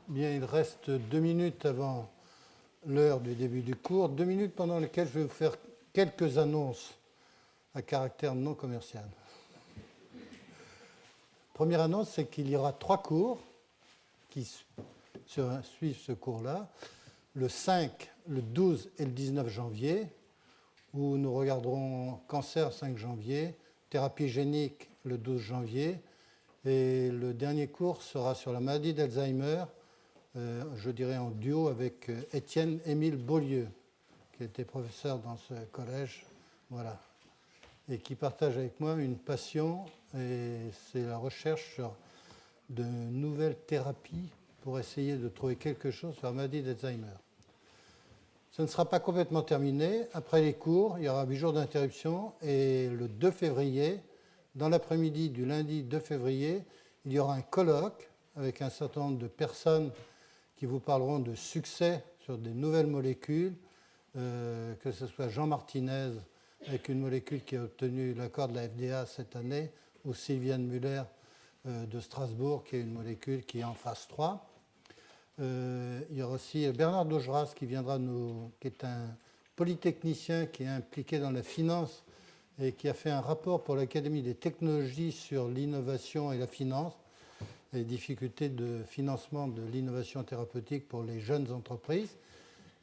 Bien, il reste 2 minutes avant l'heure du début du cours, 2 minutes pendant lesquelles je vais vous faire quelques annonces à caractère non commercial. Première annonce, c'est qu'il y aura 3 cours qui suivent ce cours-là, le 5, le 12 et le 19 janvier, où nous regarderons cancer 5 janvier, thérapie génique le 12 janvier, et le dernier cours sera sur la maladie d'Alzheimer, je dirais en duo avec Étienne-Émile Beaulieu, qui était professeur dans ce collège, voilà, et qui partage avec moi une passion, et c'est la recherche sur de nouvelles thérapies pour essayer de trouver quelque chose sur la maladie d'Alzheimer. Ce ne sera pas complètement terminé. Après les cours, il y aura 8 jours d'interruption, et le 2 février, dans l'après-midi du lundi 2 février, il y aura un colloque avec un certain nombre de personnes qui vous parleront de succès sur des nouvelles molécules, que ce soit Jean Martinez avec une molécule qui a obtenu l'accord de la FDA cette année, ou Sylviane Muller de Strasbourg qui est une molécule qui est en phase 3. Il y aura aussi Bernard Daugeras qui est un polytechnicien qui est impliqué dans la finance et qui a fait un rapport pour l'Académie des technologies sur l'innovation et la finance, les difficultés de financement de l'innovation thérapeutique pour les jeunes entreprises.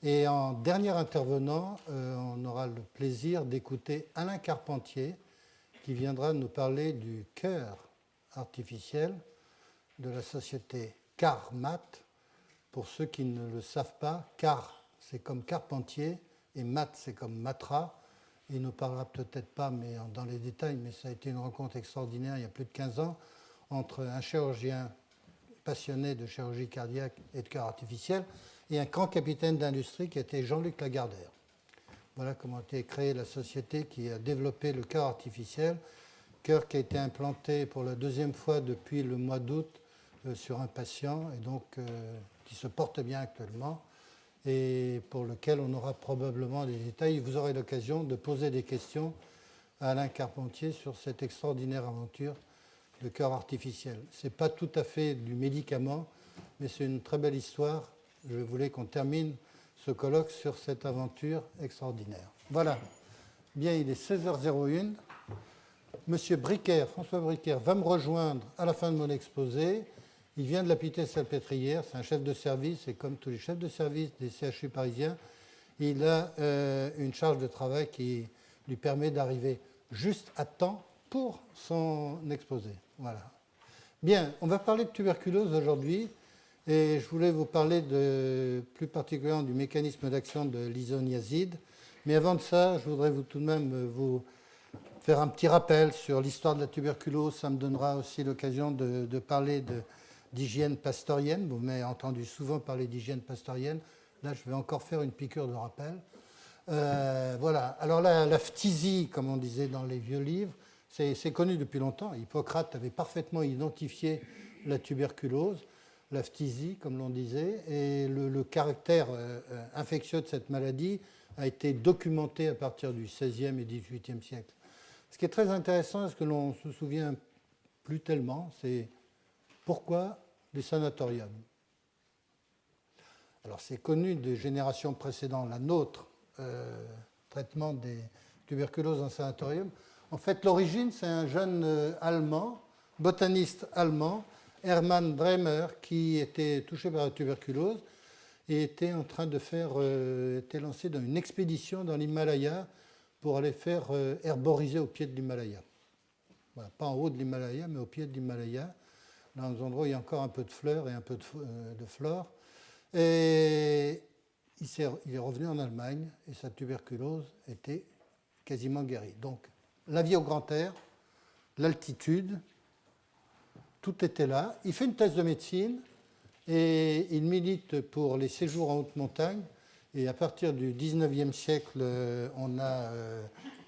Et en dernier intervenant, on aura le plaisir d'écouter Alain Carpentier, qui viendra nous parler du cœur artificiel de la société CarMat. Pour ceux qui ne le savent pas, Car, c'est comme Carpentier, et Mat, c'est comme Matra. Il ne nous parlera peut-être pas dans les détails, mais ça a été une rencontre extraordinaire il y a plus de 15 ans entre un chirurgien passionné de chirurgie cardiaque et de cœur artificiel et un grand capitaine d'industrie qui était Jean-Luc Lagardère. Voilà comment a été créée la société qui a développé le cœur artificiel, cœur qui a été implanté pour la 2e fois depuis le mois d'août sur un patient et donc qui se porte bien actuellement et pour lequel on aura probablement des détails. Vous aurez l'occasion de poser des questions à Alain Carpentier sur cette extraordinaire aventure de cœur artificiel. Ce n'est pas tout à fait du médicament, mais c'est une très belle histoire. Je voulais qu'on termine ce colloque sur cette aventure extraordinaire. Voilà. Bien, il est 16h01. Monsieur Bricaire, François Bricaire, va me rejoindre à la fin de mon exposé. Il vient de la Pitay-Salpêtrière, c'est un chef de service, et comme tous les chefs de service des CHU parisiens, il a une charge de travail qui lui permet d'arriver juste à temps pour son exposé. Voilà. Bien, on va parler de tuberculose aujourd'hui, et je voulais vous parler plus particulièrement du mécanisme d'action de l'isoniazide. Mais avant de ça, je voudrais tout de même vous faire un petit rappel sur l'histoire de la tuberculose. Ça me donnera aussi l'occasion de parler d'hygiène pastorienne. Vous m'avez entendu souvent parler d'hygiène pastorienne. Là, je vais encore faire une piqûre de rappel. Voilà. Alors la phtisie, comme on disait dans les vieux livres, c'est connu depuis longtemps. Hippocrate avait parfaitement identifié la tuberculose, la phtisie, comme l'on disait, et le caractère infectieux de cette maladie a été documenté à partir du XVIe et XVIIIe siècle. Ce qui est très intéressant, ce que l'on se souvient plus tellement, c'est pourquoi les sanatoriums. Alors c'est connu des générations précédentes, la nôtre, traitement des tuberculoses en sanatorium. En fait, l'origine, c'est un jeune allemand, botaniste allemand, Hermann Bremer, qui était touché par la tuberculose et était en train de était lancé dans une expédition dans l'Himalaya pour aller faire herboriser au pied de l'Himalaya. Voilà, pas en haut de l'Himalaya, mais au pied de l'Himalaya, dans un endroit où il y a encore un peu de fleurs et un peu de flore. Et il est revenu en Allemagne et sa tuberculose était quasiment guérie. Donc, la vie au grand air, l'altitude, tout était là. Il fait une thèse de médecine et il milite pour les séjours en haute montagne. Et à partir du 19e siècle, on a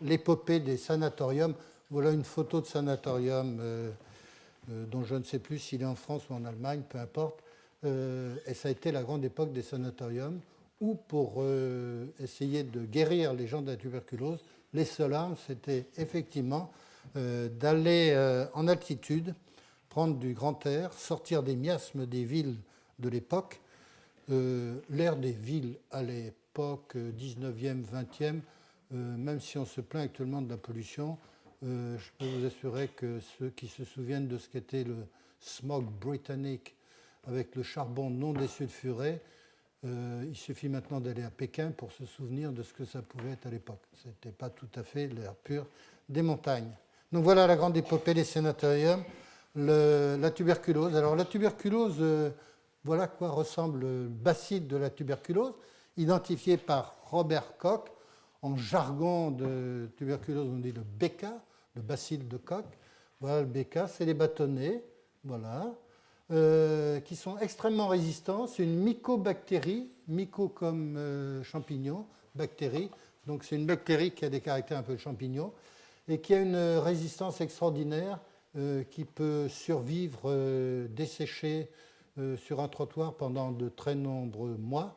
l'épopée des sanatoriums. Voilà une photo de sanatorium dont je ne sais plus s'il est en France ou en Allemagne, peu importe. Et ça a été la grande époque des sanatoriums où, pour essayer de guérir les gens de la tuberculose, les seules armes, c'était effectivement d'aller en altitude, prendre du grand air, sortir des miasmes des villes de l'époque. L'ère des villes à l'époque 19e, 20e, même si on se plaint actuellement de la pollution, je peux vous assurer que ceux qui se souviennent de ce qu'était le smog britannique avec le charbon non désulfuré, il suffit maintenant d'aller à Pékin pour se souvenir de ce que ça pouvait être à l'époque. Ce n'était pas tout à fait l'air pur des montagnes. Donc voilà la grande épopée des sénatoriums, la tuberculose. Alors la tuberculose, voilà à quoi ressemble le bacille de la tuberculose, identifié par Robert Koch. En jargon de tuberculose, on dit le BK, le bacille de Koch. Voilà le BK, c'est les bâtonnets, voilà, qui sont extrêmement résistants. C'est une mycobactérie, myco comme champignon, bactérie. Donc c'est une bactérie qui a des caractères un peu de champignon et qui a une résistance extraordinaire qui peut survivre desséchée sur un trottoir pendant de très nombreux mois.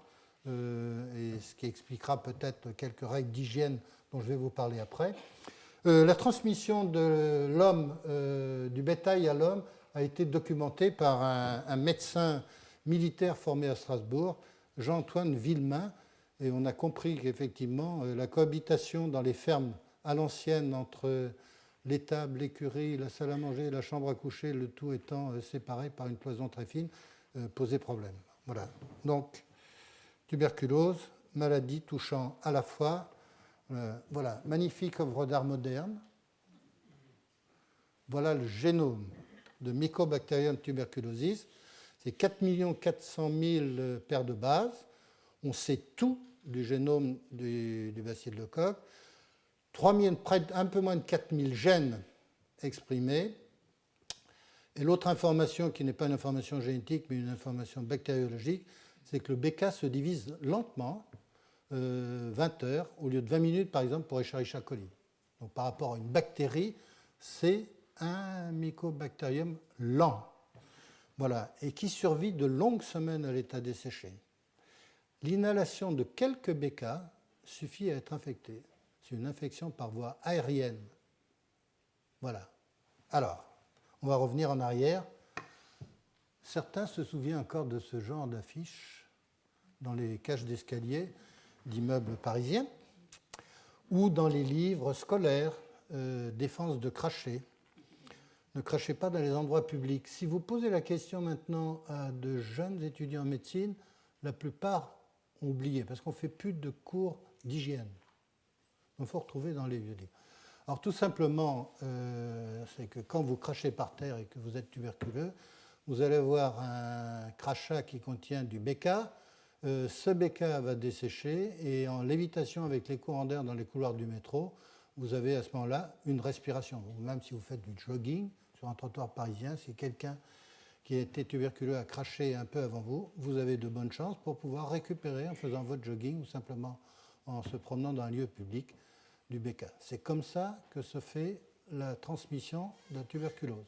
Et ce qui expliquera peut-être quelques règles d'hygiène dont je vais vous parler après. La transmission de l'homme, du bétail à l'homme, a été documentée par un médecin militaire formé à Strasbourg, Jean-Antoine Villemain, et on a compris qu'effectivement, la cohabitation dans les fermes à l'ancienne entre l'étable, l'écurie, la salle à manger, la chambre à coucher, le tout étant séparé par une cloison très fine, posait problème. Voilà. Donc, tuberculose, maladie touchant à la fois, voilà, magnifique œuvre d'art moderne. Voilà le génome de Mycobacterium tuberculosis. C'est 4 400 000 paires de bases. On sait tout du génome du bacille de Koch. Un peu moins de 4 000 gènes exprimés. Et l'autre information, qui n'est pas une information génétique, mais une information bactériologique, c'est que le BK se divise lentement, 20 heures, au lieu de 20 minutes, par exemple, pour Escherichia coli. Donc, par rapport à une bactérie, c'est un mycobacterium lent. Voilà, et qui survit de longues semaines à l'état desséché. L'inhalation de quelques BK suffit à être infecté. C'est une infection par voie aérienne. Voilà. Alors, on va revenir en arrière. Certains se souviennent encore de ce genre d'affiches dans les cages d'escalier d'immeubles parisiens ou dans les livres scolaires, défense de cracher. Ne crachez pas dans les endroits publics. Si vous posez la question maintenant à de jeunes étudiants en médecine, la plupart ont oublié parce qu'on ne fait plus de cours d'hygiène. Il faut retrouver dans les vieux livres. Alors tout simplement, c'est que quand vous crachez par terre et que vous êtes tuberculeux, vous allez avoir un crachat qui contient du BK. Ce BK va dessécher et en lévitation avec les courants d'air dans les couloirs du métro, vous avez à ce moment-là une respiration. Même si vous faites du jogging sur un trottoir parisien, si quelqu'un qui a été tuberculeux a craché un peu avant vous, vous avez de bonnes chances pour pouvoir récupérer en faisant votre jogging ou simplement en se promenant dans un lieu public du BK. C'est comme ça que se fait la transmission de la tuberculose.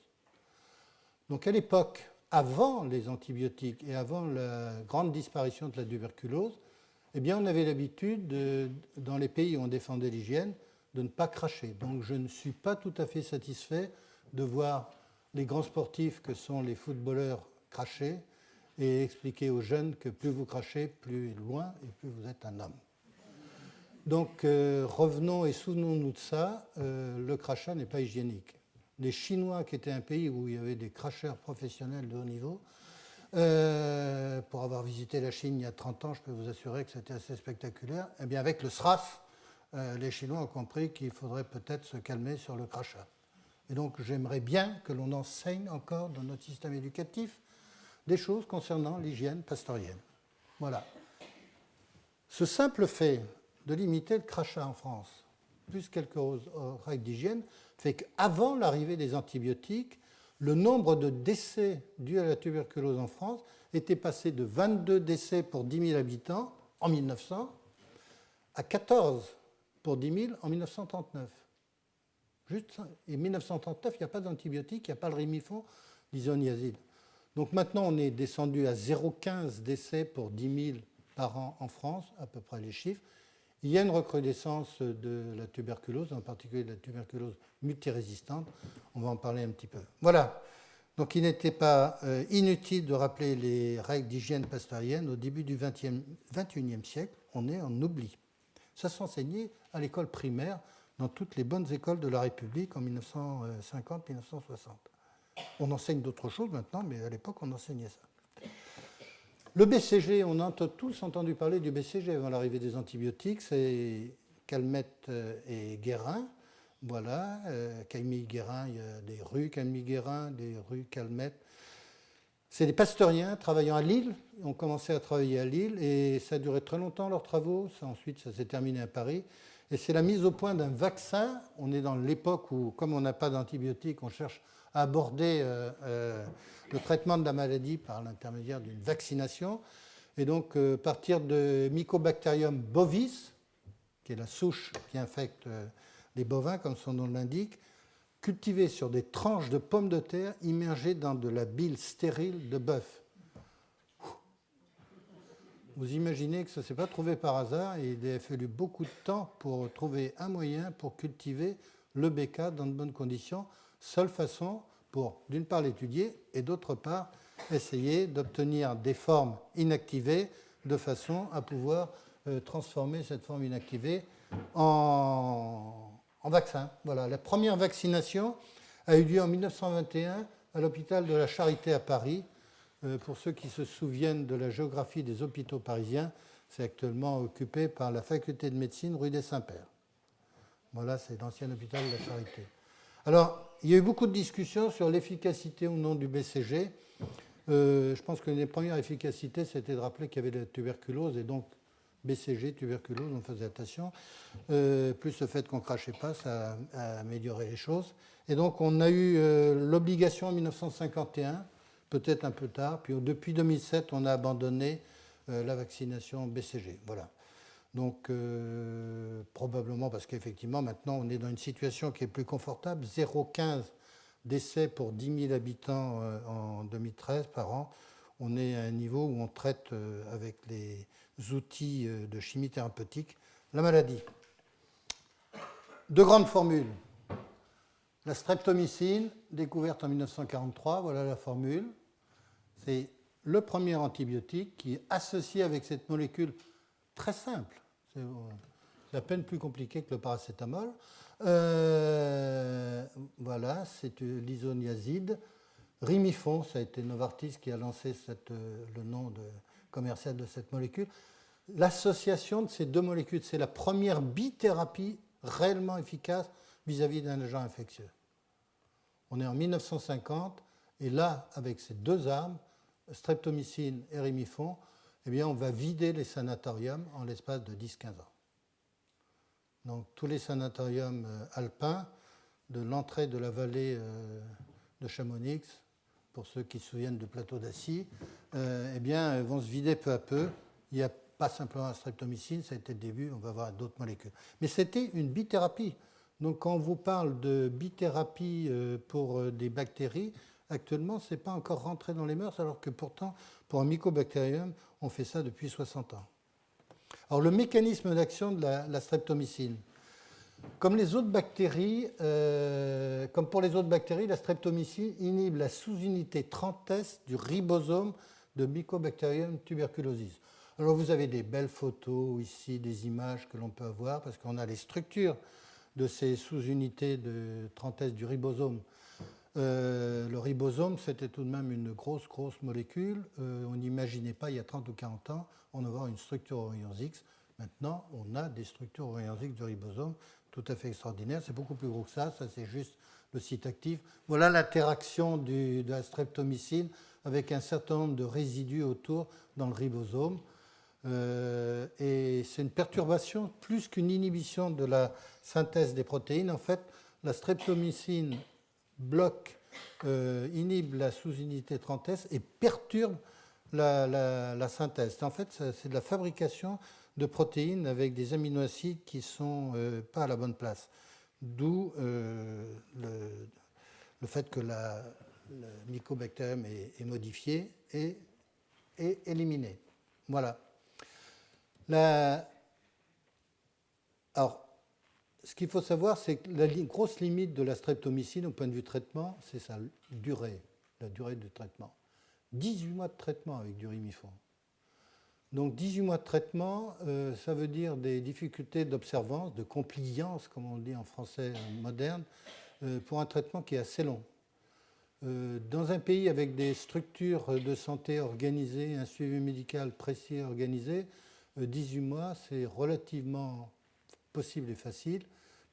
Donc à l'époque, avant les antibiotiques et avant la grande disparition de la tuberculose, eh bien on avait l'habitude, dans les pays où on défendait l'hygiène, de ne pas cracher. Donc je ne suis pas tout à fait satisfait de voir les grands sportifs que sont les footballeurs cracher et expliquer aux jeunes que plus vous crachez, plus loin et plus vous êtes un homme. Donc revenons et souvenons-nous de ça, le crachat n'est pas hygiénique. Les Chinois, qui étaient un pays où il y avait des cracheurs professionnels de haut niveau, pour avoir visité la Chine il y a 30 ans, je peux vous assurer que c'était assez spectaculaire. Eh bien, avec le SRAS, les Chinois ont compris qu'il faudrait peut-être se calmer sur le crachat. Et donc, j'aimerais bien que l'on enseigne encore dans notre système éducatif des choses concernant l'hygiène pastorienne. Voilà. Ce simple fait de limiter le crachat en France, plus quelques règles d'hygiène, fait qu'avant l'arrivée des antibiotiques, le nombre de décès dus à la tuberculose en France était passé de 22 décès pour 10 000 habitants en 1900 à 14 pour 10 000 en 1939. Et 1939, il n'y a pas d'antibiotiques, il n'y a pas le rimifon, l'isoniazide. Donc maintenant, on est descendu à 0,15 décès pour 10 000 par an en France, à peu près les chiffres. Il y a une recrudescence de la tuberculose, en particulier de la tuberculose multirésistante. On va en parler un petit peu. Voilà. Donc il n'était pas inutile de rappeler les règles d'hygiène pasteurienne au début du XXIe siècle. On est en oubli. Ça s'enseignait à l'école primaire dans toutes les bonnes écoles de la République en 1950-1960. On enseigne d'autres choses maintenant, mais à l'époque, on enseignait ça. Le BCG, on a tous entendu parler du BCG avant l'arrivée des antibiotiques. C'est Calmette et Guérin. Voilà, Camille-Guérin, il y a des rues Camille-Guérin, des rues Calmette. C'est des pasteuriens travaillant à Lille. Ils ont commencé à travailler à Lille et ça a duré très longtemps leurs travaux. Ensuite, ça s'est terminé à Paris. Et c'est la mise au point d'un vaccin. On est dans l'époque où, comme on n'a pas d'antibiotiques, on cherche à aborder le traitement de la maladie par l'intermédiaire d'une vaccination. Et donc, à partir de Mycobacterium bovis, qui est la souche qui infecte les bovins, comme son nom l'indique, cultivé sur des tranches de pommes de terre immergées dans de la bile stérile de bœuf. Vous imaginez que ça ne s'est pas trouvé par hasard et il a fallu beaucoup de temps pour trouver un moyen pour cultiver le BK dans de bonnes conditions. Seule façon pour, d'une part, l'étudier et d'autre part, essayer d'obtenir des formes inactivées de façon à pouvoir transformer cette forme inactivée en vaccin. Voilà, la première vaccination a eu lieu en 1921 à l'hôpital de la Charité à Paris. Pour ceux qui se souviennent de la géographie des hôpitaux parisiens, c'est actuellement occupé par la faculté de médecine rue des Saints-Pères. Voilà, c'est l'ancien hôpital de la Charité. Alors, il y a eu beaucoup de discussions sur l'efficacité ou non du BCG. Je pense que les premières efficacités, c'était de rappeler qu'il y avait la tuberculose et donc BCG, tuberculose, on faisait attention. Plus le fait qu'on ne crachait pas, ça a amélioré les choses. Et donc, on a eu l'obligation en 1951, peut-être un peu tard, puis depuis 2007, on a abandonné la vaccination BCG. Voilà. Donc, probablement parce qu'effectivement, maintenant, on est dans une situation qui est plus confortable. 0,15 décès pour 10 000 habitants en 2013 par an. On est à un niveau où on traite avec les outils de chimie thérapeutique la maladie. Deux grandes formules. La streptomycine, découverte en 1943, voilà la formule. C'est le premier antibiotique qui est associé avec cette molécule très simple. C'est à peine plus compliqué que le paracétamol. Voilà, c'est l'isoniazide. Rimifon, ça a été Novartis qui a lancé le nom commercial de cette molécule. L'association de ces deux molécules, c'est la première bithérapie réellement efficace vis-à-vis d'un agent infectieux. On est en 1950, et là, avec ces deux armes, streptomycine et rimifon, eh bien, on va vider les sanatoriums en l'espace de 10-15 ans. Donc, tous les sanatoriums alpins, de l'entrée de la vallée de Chamonix, pour ceux qui se souviennent du plateau d'Assy, eh bien, vont se vider peu à peu. Il n'y a pas simplement la streptomycine, ça a été le début, on va voir d'autres molécules. Mais c'était une bithérapie. Donc, quand on vous parle de bithérapie pour des bactéries, actuellement, ce n'est pas encore rentré dans les mœurs, alors que pourtant, pour un mycobactérium, on fait ça depuis 60 ans. Alors, le mécanisme d'action de la streptomycine. Comme pour les autres bactéries, la streptomycine inhibe la sous-unité 30S du ribosome de Mycobacterium tuberculosis. Alors, vous avez des belles photos ici, des images que l'on peut avoir, parce qu'on a les structures de ces sous-unités de 30S du ribosome. Le ribosome, c'était tout de même une grosse molécule. On n'imaginait pas, il y a 30 ou 40 ans, on avoir une structure aux rayons X. Maintenant, on a des structures aux rayons X du ribosome tout à fait extraordinaires. C'est beaucoup plus gros que ça, c'est juste le site actif. Voilà l'interaction de la streptomycine avec un certain nombre de résidus autour dans le ribosome. Et c'est une perturbation plus qu'une inhibition de la synthèse des protéines. En fait, la streptomycine inhibe la sous-unité 30S et perturbe la synthèse. En fait, c'est de la fabrication de protéines avec des aminoacides qui ne sont pas à la bonne place. D'où le fait que le mycobacterium est modifié et éliminé. Voilà. Alors, ce qu'il faut savoir, c'est que la grosse limite de la streptomycine au point de vue traitement, c'est sa durée. la durée du traitement. 18 mois de traitement avec du Rimifon. Donc 18 mois de traitement, ça veut dire des difficultés d'observance, de compliance, comme on le dit en français moderne, pour un traitement qui est assez long. Dans un pays avec des structures de santé organisées, un suivi médical précis et organisé, 18 mois, c'est relativement possible et facile.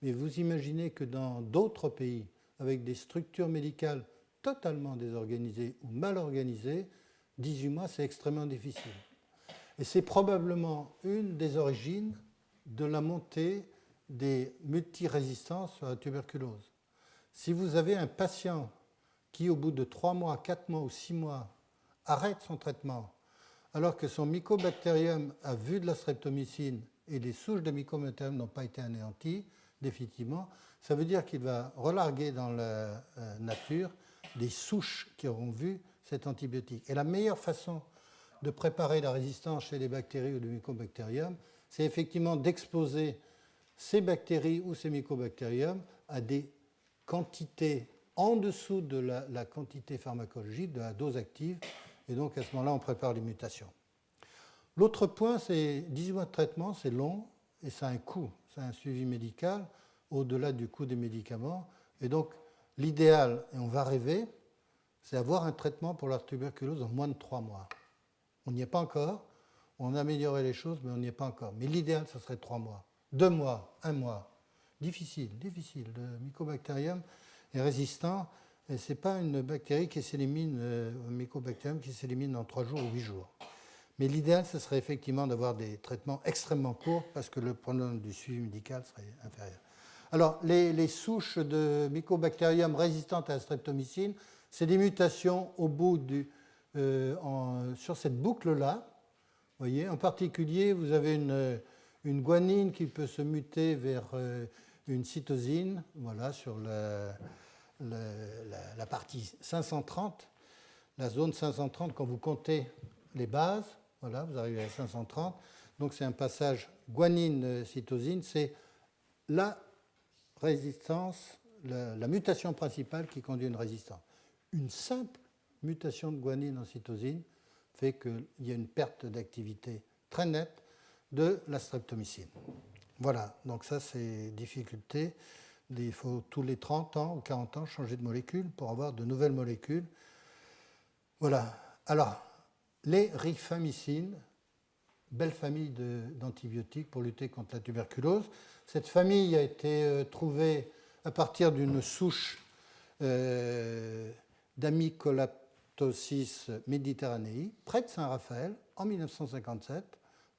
Mais vous imaginez que dans d'autres pays, avec des structures médicales totalement désorganisées ou mal organisées, 18 mois, c'est extrêmement difficile. Et c'est probablement une des origines de la montée des multirésistances sur la tuberculose. Si vous avez un patient qui, au bout de 3 mois, 4 mois ou 6 mois, arrête son traitement, alors que son mycobacterium a vu de la streptomycine et les souches de mycobacterium n'ont pas été anéanties, définitivement, ça veut dire qu'il va relarguer dans la nature des souches qui auront vu cet antibiotique. Et la meilleure façon de préparer la résistance chez les bactéries ou le mycobacterium, c'est effectivement d'exposer ces bactéries ou ces mycobacteriums à des quantités en dessous de la quantité pharmacologique, de la dose active, et donc à ce moment-là, on prépare les mutations. L'autre point, c'est 18 mois de traitement, c'est long, et ça a un coût, ça a un suivi médical, au-delà du coût des médicaments, et donc l'idéal, et on va rêver, c'est avoir un traitement pour la tuberculose en moins de 3 mois. On n'y est pas encore, on a amélioré les choses, mais on n'y est pas encore. Mais l'idéal, ça serait 3 mois, 2 mois, 1 mois. Difficile. Le mycobacterium est résistant, et ce n'est pas une bactérie qui s'élimine, un mycobacterium qui s'élimine en 3 jours ou 8 jours. Mais l'idéal, ce serait effectivement d'avoir des traitements extrêmement courts parce que le problème du suivi médical serait inférieur. Alors, les souches de mycobacterium résistantes à la streptomycine, c'est des mutations au bout sur cette boucle-là. Vous voyez, en particulier, vous avez une guanine qui peut se muter vers une cytosine, voilà, sur la partie 530, la zone 530, quand vous comptez les bases, voilà, vous arrivez à 530. Donc c'est un passage guanine-cytosine, c'est la résistance, la mutation principale qui conduit à une résistance. Une simple mutation de guanine en cytosine fait qu'il y a une perte d'activité très nette de la streptomycine. Voilà, donc ça c'est difficulté. Il faut tous les 30 ans ou 40 ans changer de molécule pour avoir de nouvelles molécules. Voilà. Alors, les rifamycines, belle famille d'antibiotiques pour lutter contre la tuberculose. Cette famille a été trouvée à partir d'une souche d'Amycolaptosis mediterranei, près de Saint-Raphaël, en 1957.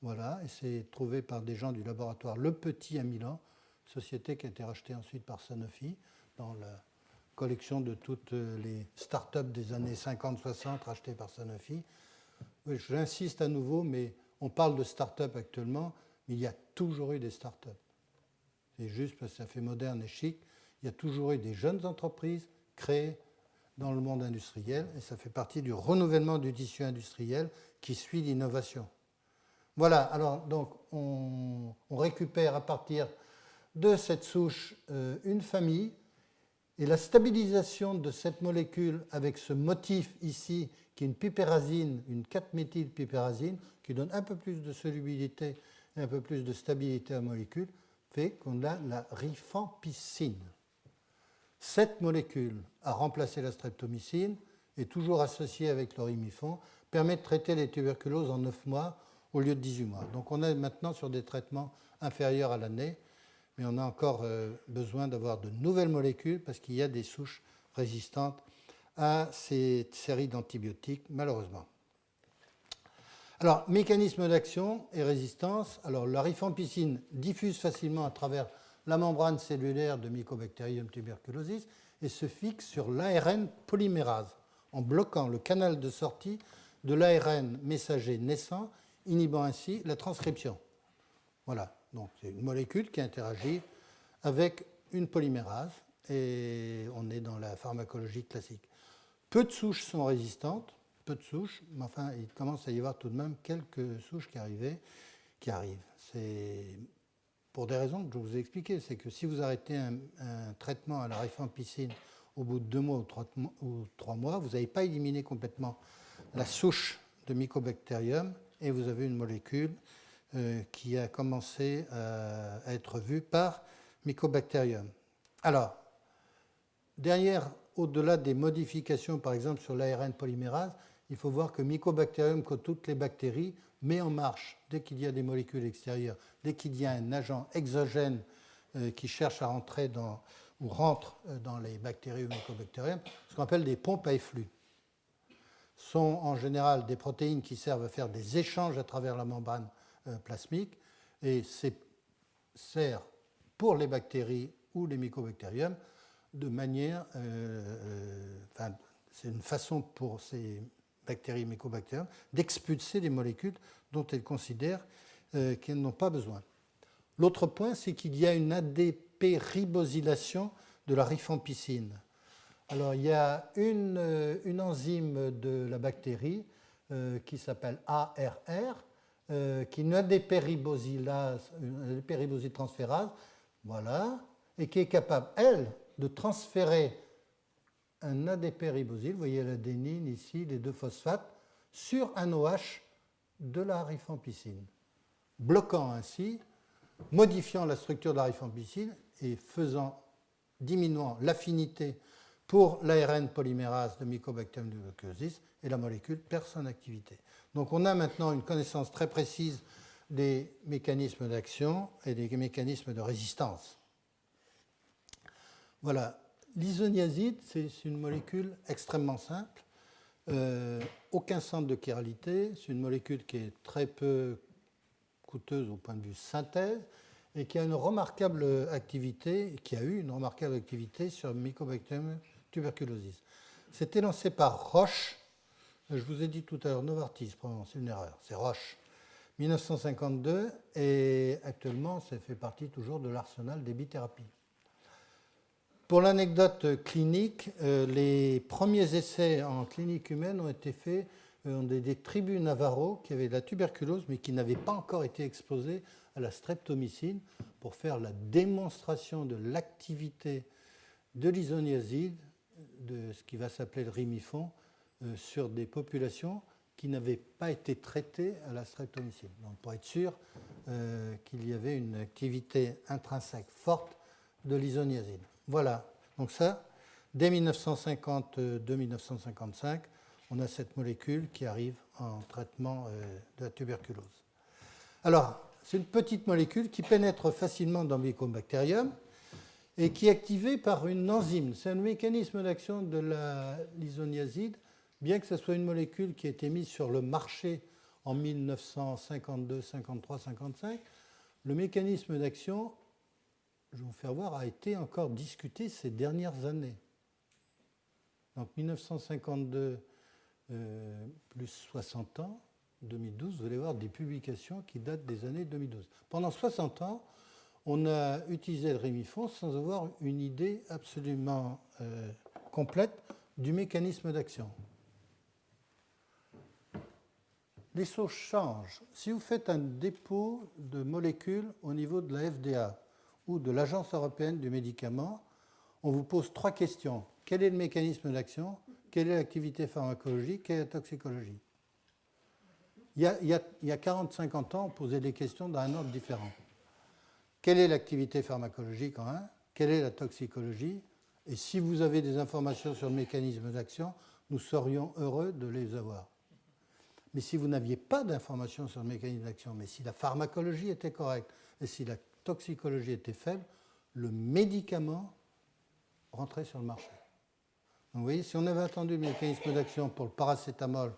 Voilà, et c'est trouvé par des gens du laboratoire Le Petit à Milan, société qui a été rachetée ensuite par Sanofi dans la collection de toutes les start-up des années 50-60 rachetées par Sanofi. Oui, j'insiste à nouveau, mais on parle de start-up actuellement, mais il y a toujours eu des start-up. C'est juste parce que ça fait moderne et chic. Il y a toujours eu des jeunes entreprises créées dans le monde industriel, et ça fait partie du renouvellement du tissu industriel qui suit l'innovation. Voilà, alors donc on récupère à partir de cette souche une famille, et la stabilisation de cette molécule avec ce motif ici, qui est une pipérazine, une 4-méthylpipérazine, qui donne un peu plus de solubilité et un peu plus de stabilité à la molécule, fait qu'on a la rifampicine. Cette molécule a remplacé la streptomycine, et toujours associée avec le Rimifon, permet de traiter les tuberculoses en 9 mois au lieu de 18 mois. Donc on est maintenant sur des traitements inférieurs à l'année, mais on a encore besoin d'avoir de nouvelles molécules parce qu'il y a des souches résistantes à ces séries d'antibiotiques, malheureusement. Alors, mécanisme d'action et résistance. Alors, la rifampicine diffuse facilement à travers la membrane cellulaire de Mycobacterium tuberculosis et se fixe sur l'ARN polymérase en bloquant le canal de sortie de l'ARN messager naissant, inhibant ainsi la transcription. Voilà, donc c'est une molécule qui interagit avec une polymérase et on est dans la pharmacologie classique. Peu de souches sont résistantes, peu de souches, mais enfin il commence à y avoir tout de même quelques souches qui arrivent. C'est pour des raisons que je vous ai expliquées, c'est que si vous arrêtez un traitement à la rifampicine au bout de 2 mois ou 3 mois, vous n'avez pas éliminé complètement la souche de Mycobacterium et vous avez une molécule qui a commencé à être vue par Mycobacterium. Alors, derrière, au-delà des modifications, par exemple sur l'ARN polymérase, il faut voir que Mycobacterium, comme toutes les bactéries, met en marche, dès qu'il y a des molécules extérieures, dès qu'il y a un agent exogène qui cherche à rentrer ou rentre dans les bactéries ou Mycobacterium, ce qu'on appelle des pompes à efflux. Ce sont en général des protéines qui servent à faire des échanges à travers la membrane plasmique et sert pour les bactéries ou les Mycobacterium de manière, c'est une façon pour ces bactéries Mycobacterium d'expulser des molécules dont elles considèrent qu'elles n'ont pas besoin. L'autre point, c'est qu'il y a une ADP-ribosylation de la rifampicine. Alors, il y a une enzyme de la bactérie qui s'appelle ARR, qui est une ADP-ribosyltransférase, voilà, et qui est capable, elle, de transférer un ADP-ribosyl, vous voyez l'adénine ici, les 2 phosphates, sur un OH de la rifampicine, bloquant ainsi, modifiant la structure de la rifampicine et diminuant l'affinité pour l'ARN polymérase de Mycobacterium tuberculosis et la molécule perd son activité. Donc on a maintenant une connaissance très précise des mécanismes d'action et des mécanismes de résistance. Voilà. L'isoniazide, c'est une molécule extrêmement simple, aucun centre de chiralité, c'est une molécule qui est très peu coûteuse au point de vue synthèse et qui a une remarquable activité, qui a eu une remarquable activité sur Mycobacterium tuberculosis. C'était lancé par Roche, je vous ai dit tout à l'heure Novartis, c'est une erreur, c'est Roche, 1952, et actuellement ça fait partie toujours de l'arsenal des bithérapies. Pour l'anecdote clinique, les premiers essais en clinique humaine ont été faits dans des tribus Navarro qui avaient de la tuberculose mais qui n'avaient pas encore été exposés à la streptomycine pour faire la démonstration de l'activité de l'isoniazide, de ce qui va s'appeler le rimifon, sur des populations qui n'avaient pas été traitées à la streptomycine. Donc pour être sûr qu'il y avait une activité intrinsèque forte de l'isoniazide. Voilà, donc ça, dès 1952-1955, on a cette molécule qui arrive en traitement de la tuberculose. Alors, c'est une petite molécule qui pénètre facilement dans le Mycobacterium et qui est activée par une enzyme. C'est un mécanisme d'action de l'isoniazide, bien que ce soit une molécule qui a été mise sur le marché en 1952, 53, 55. Le mécanisme d'action, je vais vous faire voir, a été encore discuté ces dernières années. Donc 1952 plus 60 ans, 2012, vous allez voir des publications qui datent des années 2012. Pendant 60 ans, on a utilisé le rimifon sans avoir une idée absolument complète du mécanisme d'action. Les choses changent. Si vous faites un dépôt de molécules au niveau de la FDA ou de l'Agence européenne du médicament, on vous pose 3 questions. Quel est le mécanisme d'action? Quelle est l'activité pharmacologique? Quelle est la toxicologie? Il y a 40-50 ans, on posait des questions dans un ordre différent. Quelle est l'activité pharmacologique en 1? Quelle est la toxicologie? Et si vous avez des informations sur le mécanisme d'action, nous serions heureux de les avoir. Mais si vous n'aviez pas d'informations sur le mécanisme d'action, mais si la pharmacologie était correcte et si la toxicologie était faible, le médicament rentrait sur le marché. Donc vous voyez, si on avait attendu le mécanisme d'action pour le paracétamol,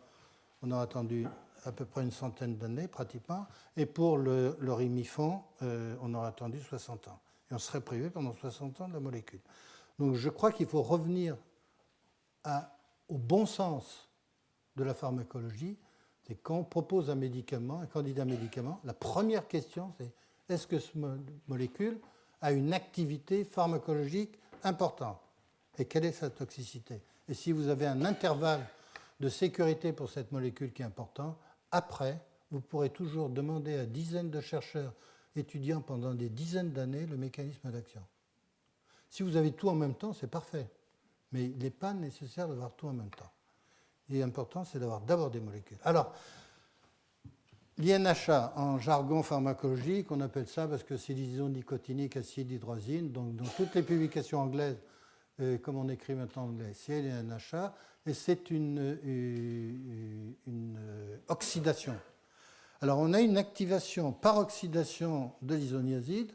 on aurait attendu à peu près une centaine d'années pratiquement, et pour le rimifon, on aurait attendu 60 ans. Et on serait privé pendant 60 ans de la molécule. Donc je crois qu'il faut revenir au bon sens de la pharmacologie. C'est quand on propose un médicament, un candidat médicament, la première question c'est est-ce que cette molécule a une activité pharmacologique importante? Et quelle est sa toxicité? Et si vous avez un intervalle de sécurité pour cette molécule qui est important, après, vous pourrez toujours demander à dizaines de chercheurs étudiant pendant des dizaines d'années le mécanisme d'action. Si vous avez tout en même temps, c'est parfait. Mais il n'est pas nécessaire d'avoir tout en même temps. Et l'important, c'est d'avoir d'abord des molécules. Alors, l'INHA, en jargon pharmacologique, on appelle ça parce que c'est l'isonicotinique acide hydrosine. Donc, dans toutes les publications anglaises, comme on écrit maintenant en anglais, c'est l'INHA, et c'est une oxydation. Alors, on a une activation par oxydation de l'isoniazide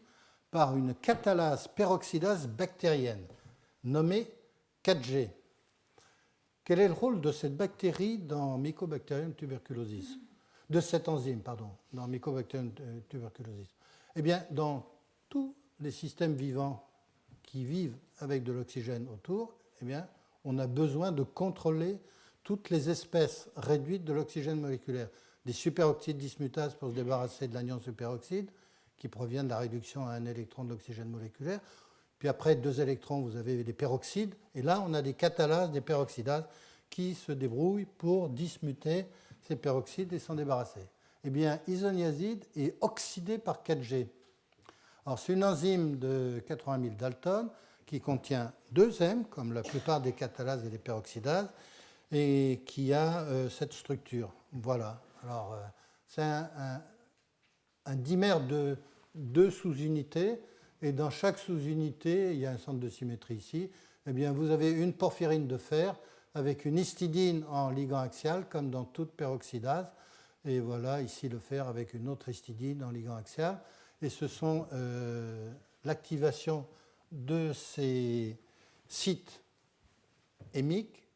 par une catalase peroxydase bactérienne nommée 4G. Quel est le rôle de cette bactérie dans Mycobacterium tuberculosis? De cet enzyme, pardon, dans Mycobacterium tuberculosis. Eh bien, dans tous les systèmes vivants qui vivent avec de l'oxygène autour, eh bien, on a besoin de contrôler toutes les espèces réduites de l'oxygène moléculaire. Des superoxydes dismutases pour se débarrasser de l'anion superoxyde, qui provient de la réduction à un électron de l'oxygène moléculaire. Puis après 2 électrons, vous avez des peroxydes. Et là, on a des catalases, des peroxydases, qui se débrouillent pour dismuter ces peroxydes et s'en débarrasser. Eh bien, isoniazide est oxydé par 4G. Alors, c'est une enzyme de 80 000 Dalton qui contient 2 M, comme la plupart des catalases et des peroxydases, et qui a cette structure. Voilà. Alors, c'est un dimère de 2 sous-unités, et dans chaque sous-unité, il y a un centre de symétrie ici. Eh bien, vous avez une porphyrine de fer avec une histidine en ligand axial, comme dans toute peroxydase. Et voilà, ici le fer avec une autre histidine en ligand axial. Et ce sont l'activation de ces sites hémiques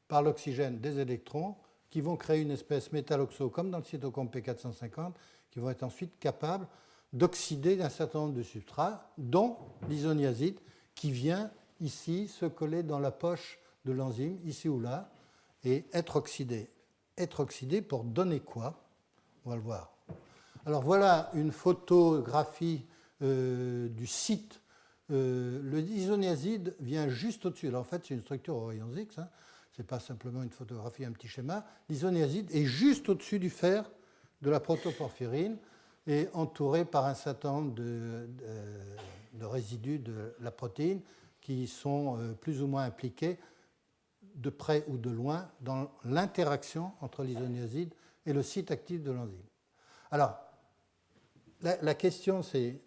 par l'oxygène des électrons qui vont créer une espèce métalloxo, comme dans le cytochrome P450, qui vont être ensuite capables d'oxyder un certain nombre de substrats, dont l'isoniazide, qui vient ici se coller dans la poche de l'enzyme, ici ou là, et être oxydé. Être oxydé pour donner quoi? On va le voir. Alors voilà une photographie du site. Le isoniazide vient juste au-dessus. Alors en fait, c'est une structure au rayons X, hein. Ce n'est pas simplement une photographie, un petit schéma. L'isoniazide est juste au-dessus du fer de la protoporphyrine et entouré par un certain nombre de résidus de la protéine qui sont plus ou moins impliqués de près ou de loin dans l'interaction entre l'isoniazide et le site actif de l'enzyme. Alors, la question c'est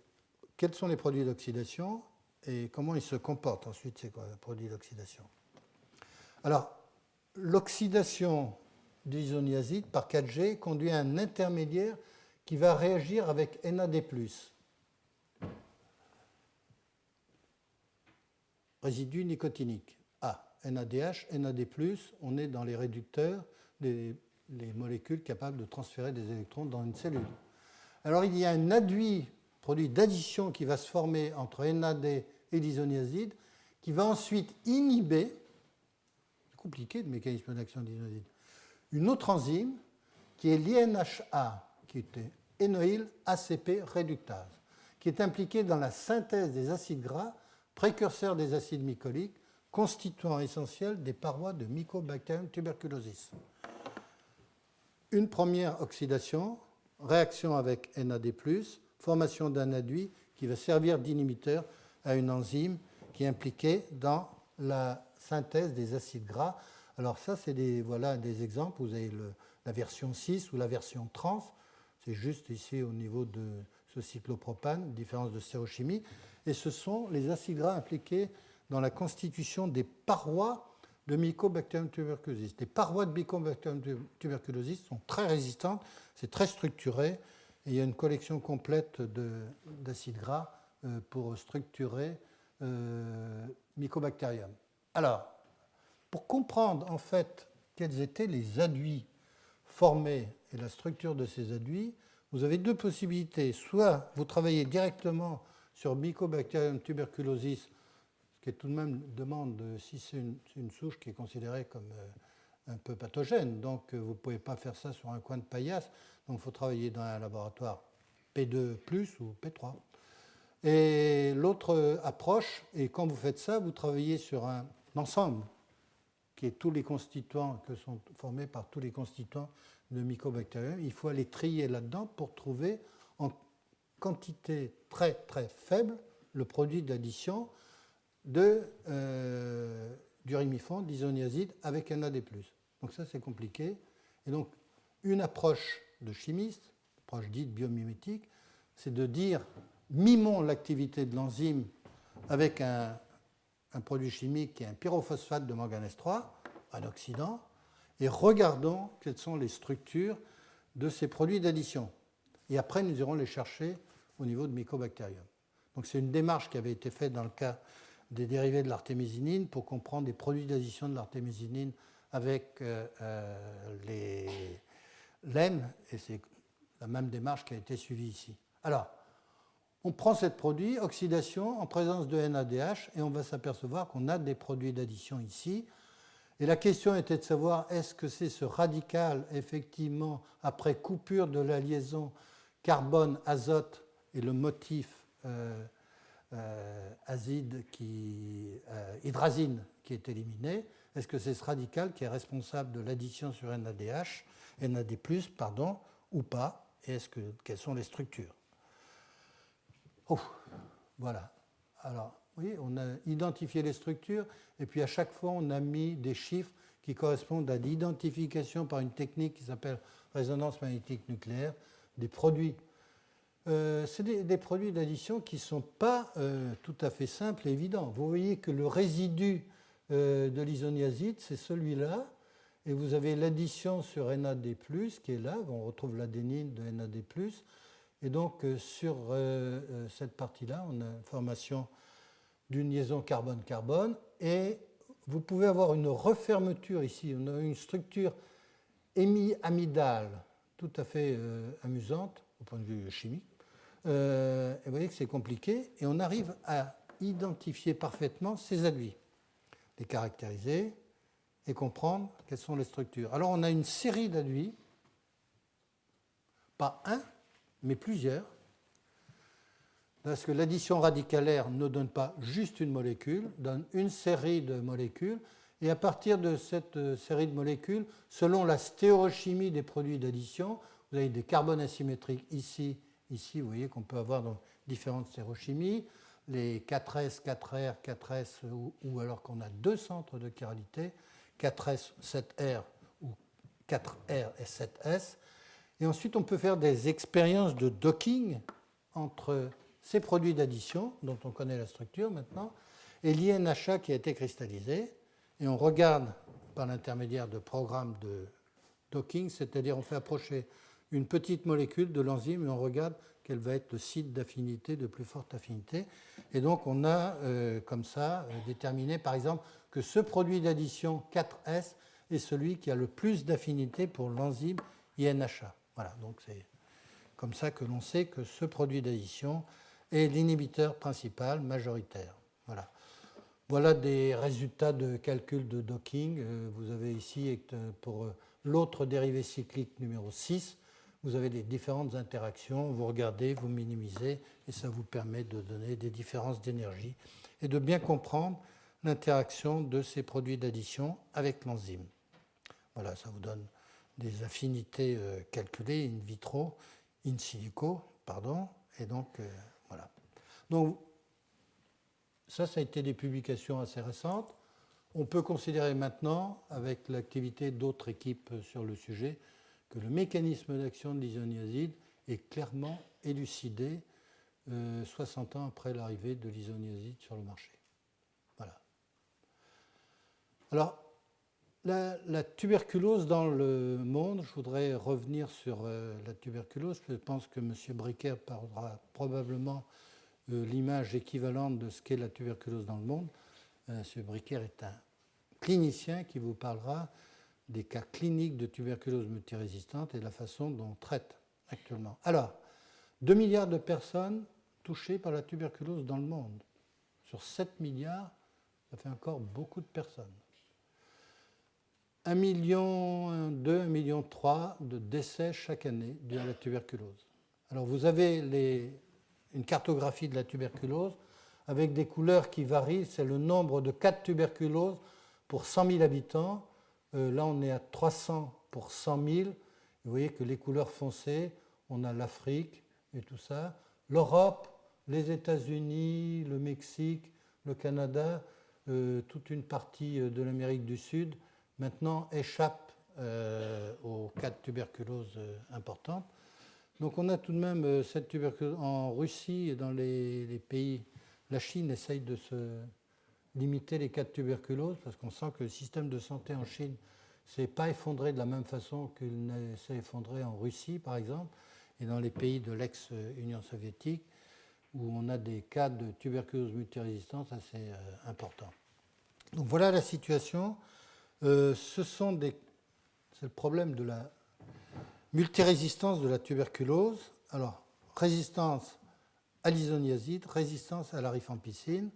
quels sont les produits d'oxydation et comment ils se comportent ensuite, ces produits d'oxydation. Alors, l'oxydation de l'isoniazide par 4G conduit à un intermédiaire qui va réagir avec NAD+. Résidu nicotinique. NADH, NAD+, on est dans les réducteurs, les molécules capables de transférer des électrons dans une cellule. Alors il y a un adduit, produit d'addition qui va se former entre NAD et l'isoniazide, qui va ensuite inhiber, c'est compliqué le mécanisme d'action de l'isoniazide, une autre enzyme qui est l'INHA, qui est énoyl ACP réductase, qui est impliquée dans la synthèse des acides gras, précurseurs des acides mycoliques, constituant essentiel des parois de Mycobacterium tuberculosis. Une première oxydation, réaction avec NAD+, formation d'un adduit qui va servir d'inhibiteur à une enzyme qui est impliquée dans la synthèse des acides gras. Alors ça, c'est des exemples. Vous avez la version 6 ou la version trans. C'est juste ici au niveau de ce cyclopropane, différence de stéréochimie. Et ce sont les acides gras impliqués dans la constitution des parois de Mycobacterium tuberculosis. Les parois de Mycobacterium tuberculosis sont très résistantes, c'est très structuré, et il y a une collection complète d'acides gras pour structurer Mycobacterium. Alors, pour comprendre en fait quels étaient les adduits formés et la structure de ces adduits, vous avez 2 possibilités. Soit vous travaillez directement sur Mycobacterium tuberculosis, ce qui est tout de même demande si c'est une souche qui est considérée comme un peu pathogène. Donc vous ne pouvez pas faire ça sur un coin de paillasse. Donc il faut travailler dans un laboratoire P2+ ou P3. Et l'autre approche, et quand vous faites ça, vous travaillez sur un ensemble qui est tous les constituants, que sont formés par tous les constituants de Mycobacterium. Il faut aller trier là-dedans pour trouver en quantité très très faible le produit d'addition de d'urimifont, d'isoniazide avec NAD+. Donc ça, c'est compliqué. Et donc, une approche de chimiste, approche dite biomimétique, c'est de dire, mimons l'activité de l'enzyme avec un produit chimique qui est un pyrophosphate de manganèse 3, un oxydant, et regardons quelles sont les structures de ces produits d'addition. Et après, nous irons les chercher au niveau de Mycobacterium. Donc c'est une démarche qui avait été faite dans le cas des dérivés de l'artémisinine pour comprendre les produits d'addition de l'artémisinine avec les l'EM, et c'est la même démarche qui a été suivie ici. Alors, on prend ce produit, oxydation en présence de NADH, et on va s'apercevoir qu'on a des produits d'addition ici. Et la question était de savoir est-ce que c'est ce radical, effectivement, après coupure de la liaison carbone-azote et le motif hydrazine qui est éliminé, est-ce que c'est ce radical qui est responsable de l'addition sur NADH, NAD+, ou pas, et quelles sont les structures? Voilà. Alors, oui, on a identifié les structures, et puis à chaque fois, on a mis des chiffres qui correspondent à l'identification par une technique qui s'appelle résonance magnétique nucléaire des produits. C'est des produits d'addition qui ne sont pas tout à fait simples et évidents. Vous voyez que le résidu de l'isoniazide, c'est celui-là, et vous avez l'addition sur NAD+, qui est là, on retrouve l'adénine de NAD+, et donc sur cette partie-là, on a une formation d'une liaison carbone-carbone, et vous pouvez avoir une refermeture ici, on a une structure hémiamidale tout à fait amusante au point de vue chimique. Et vous voyez que c'est compliqué, et on arrive à identifier parfaitement ces aduits, les caractériser et comprendre quelles sont les structures. Alors on a une série d'aduits, pas un, mais plusieurs, parce que l'addition radicalaire ne donne pas juste une molécule, donne une série de molécules, et à partir de cette série de molécules, selon la stéréochimie des produits d'addition, vous avez des carbones asymétriques ici, vous voyez qu'on peut avoir dans différentes stéréochimies, les 4S, 4R, 4S, ou alors qu'on a deux centres de chiralité, 4S, 7R ou 4R et 7S. Et ensuite, on peut faire des expériences de docking entre ces produits d'addition, dont on connaît la structure maintenant, et l'INHA qui a été cristallisé. Et on regarde par l'intermédiaire de programmes de docking, c'est-à-dire on fait approcher une petite molécule de l'enzyme et on regarde quel va être le site d'affinité, de plus forte affinité. Et donc on a comme ça déterminé par exemple que ce produit d'addition 4S est celui qui a le plus d'affinité pour l'enzyme INHA. Voilà, donc c'est comme ça que l'on sait que ce produit d'addition est l'inhibiteur principal majoritaire. Voilà. Voilà des résultats de calcul de docking. Vous avez ici, pour l'autre dérivé cyclique numéro 6, vous avez les différentes interactions, vous regardez, vous minimisez, et ça vous permet de donner des différences d'énergie et de bien comprendre l'interaction de ces produits d'addition avec l'enzyme. Voilà, ça vous donne des affinités calculées in vitro, in silico, pardon, et donc voilà. Donc, ça a été des publications assez récentes. On peut considérer maintenant, avec l'activité d'autres équipes sur le sujet, que le mécanisme d'action de l'isoniazide est clairement élucidé 60 ans après l'arrivée de l'isoniazide sur le marché. Voilà. Alors, la tuberculose dans le monde, je voudrais revenir sur la tuberculose. Je pense que M. Bricker parlera probablement l'image équivalente de ce qu'est la tuberculose dans le monde. M. Bricker est un clinicien qui vous parlera des cas cliniques de tuberculose multirésistante et de la façon dont on traite actuellement. Alors, 2 milliards de personnes touchées par la tuberculose dans le monde. Sur 7 milliards, ça fait encore beaucoup de personnes. 1,2 million, 1,3 million de décès chaque année dû à la tuberculose. Alors, vous avez une cartographie de la tuberculose avec des couleurs qui varient. C'est le nombre de cas de tuberculose pour 100 000 habitants. Là, on est à 300 pour 100 000. Vous voyez que les couleurs foncées, on a l'Afrique et tout ça. L'Europe, les États-Unis, le Mexique, le Canada, toute une partie de l'Amérique du Sud maintenant échappe aux cas de tuberculose importantes. Donc on a tout de même cette tuberculose en Russie et dans les pays. La Chine essaye de se limiter les cas de tuberculose parce qu'on sent que le système de santé en Chine ne s'est pas effondré de la même façon qu'il s'est effondré en Russie, par exemple, et dans les pays de l'ex-Union soviétique, où on a des cas de tuberculose multirésistante assez importants. Donc voilà la situation. C'est le problème de la multirésistance de la tuberculose. Alors, résistance à l'isoniazide, résistance à la rifampicine.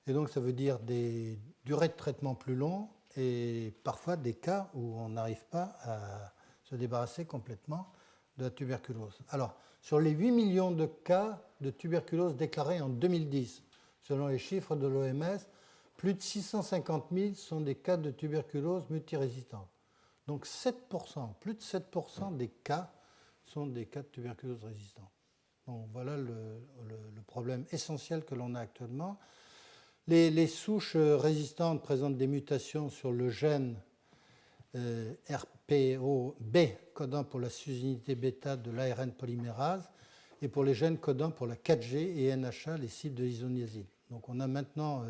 Et donc, ça veut dire des durées de traitement plus longues et parfois des cas où on n'arrive pas à se débarrasser complètement de la tuberculose. Alors, sur les 8 millions de cas de tuberculose déclarés en 2010, selon les chiffres de l'OMS, plus de 650 000 sont des cas de tuberculose multirésistante. Donc 7%, plus de 7% des cas sont des cas de tuberculose résistante. Donc voilà le problème essentiel que l'on a actuellement. Les souches résistantes présentent des mutations sur le gène RPOB, codant pour la susinité bêta de l'ARN polymérase, et pour les gènes codant pour la 4G et NHA, les cibles de l'isoniazide. Donc on a maintenant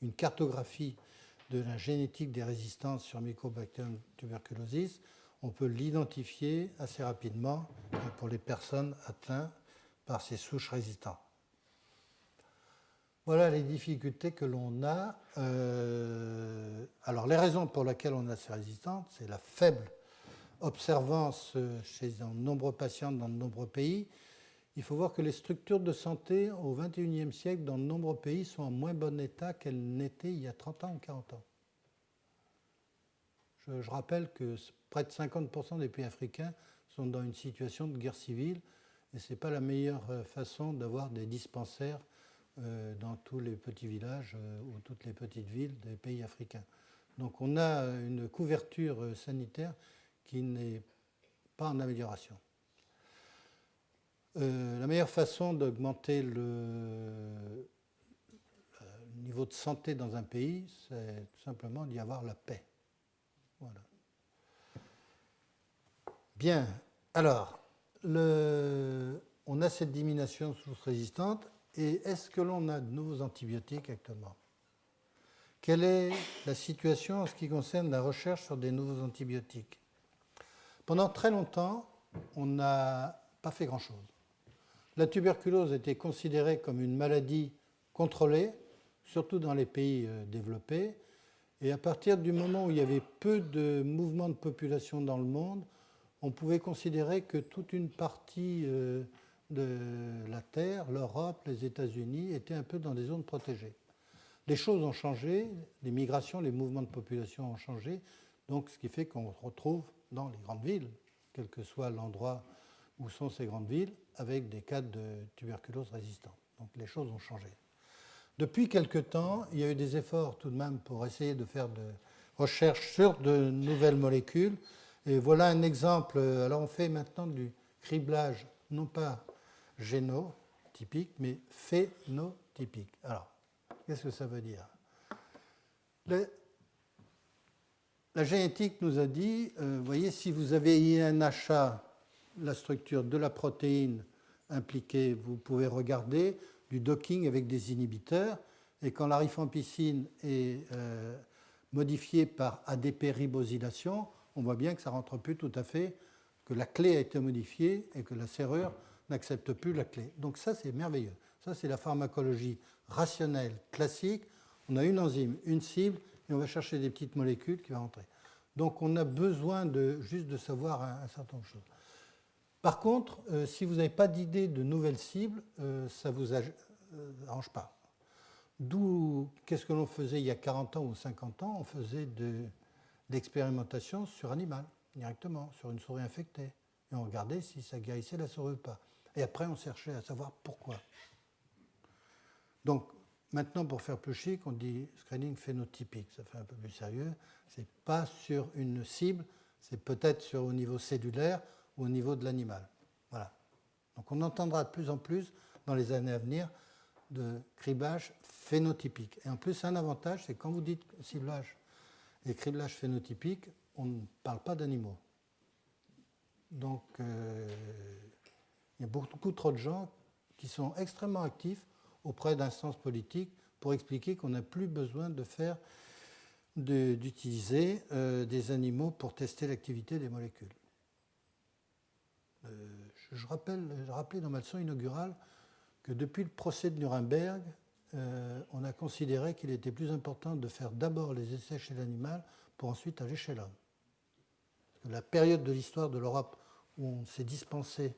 une cartographie de la génétique des résistances sur Mycobacterium tuberculosis. On peut l'identifier assez rapidement pour les personnes atteintes par ces souches résistantes. Voilà les difficultés que l'on a. Alors, les raisons pour lesquelles on a ces résistances, c'est la faible observance chez de nombreux patients dans de nombreux pays. Il faut voir que les structures de santé au XXIe siècle, dans de nombreux pays, sont en moins bon état qu'elles n'étaient il y a 30 ans ou 40 ans. Je rappelle que près de 50% des pays africains sont dans une situation de guerre civile, et ce n'est pas la meilleure façon d'avoir des dispensaires dans tous les petits villages ou toutes les petites villes des pays africains. Donc on a une couverture sanitaire qui n'est pas en amélioration. La meilleure façon d'augmenter le niveau de santé dans un pays, c'est tout simplement d'y avoir la paix. Voilà. Bien, alors, on a cette diminution souche-résistante. Et est-ce que l'on a de nouveaux antibiotiques actuellement? Quelle est la situation en ce qui concerne la recherche sur des nouveaux antibiotiques? Pendant très longtemps, on n'a pas fait grand-chose. La tuberculose était considérée comme une maladie contrôlée, surtout dans les pays développés. Et à partir du moment où il y avait peu de mouvements de population dans le monde, on pouvait considérer que toute une partie de la Terre, l'Europe, les États-Unis, étaient un peu dans des zones protégées. Les choses ont changé, les migrations, les mouvements de population ont changé, donc ce qui fait qu'on se retrouve dans les grandes villes, quel que soit l'endroit où sont ces grandes villes, avec des cas de tuberculose résistante. Donc les choses ont changé. Depuis quelque temps, il y a eu des efforts tout de même pour essayer de faire de recherches sur de nouvelles molécules. Et voilà un exemple. Alors on fait maintenant du criblage, non pas génotypique, mais phénotypique. Alors, qu'est-ce que ça veut dire? La génétique nous a dit, vous voyez, si vous avez INHA, la structure de la protéine impliquée, vous pouvez regarder du docking avec des inhibiteurs, et quand la rifampicine est modifiée par ADP-ribosylation, on voit bien que ça ne rentre plus tout à fait, que la clé a été modifiée et que la serrure n'accepte plus la clé. Donc ça, c'est merveilleux. Ça, c'est la pharmacologie rationnelle classique. On a une enzyme, une cible, et on va chercher des petites molécules qui vont rentrer. Donc on a besoin juste de savoir un certain nombre de choses. Par contre, si vous n'avez pas d'idée de nouvelles cibles, ça ne vous arrange pas. D'où, qu'est-ce que l'on faisait il y a 40 ans ou 50 ans? On faisait de l'expérimentation sur animal, directement, sur une souris infectée. Et on regardait si ça guérissait la souris ou pas. Et après, on cherchait à savoir pourquoi. Donc, maintenant, pour faire plus chic, on dit screening phénotypique. Ça fait un peu plus sérieux. Ce n'est pas sur une cible, c'est peut-être au niveau cellulaire ou au niveau de l'animal. Voilà. Donc, on entendra de plus en plus, dans les années à venir, de criblage phénotypique. Et en plus, un avantage, c'est quand vous dites ciblage et criblage phénotypique, on ne parle pas d'animaux. Donc, il y a beaucoup trop de gens qui sont extrêmement actifs auprès d'instances politiques pour expliquer qu'on n'a plus besoin d'utiliser des animaux pour tester l'activité des molécules. Je rappelais dans ma leçon inaugurale que depuis le procès de Nuremberg, on a considéré qu'il était plus important de faire d'abord les essais chez l'animal pour ensuite aller chez l'homme. La période de l'histoire de l'Europe où on s'est dispensé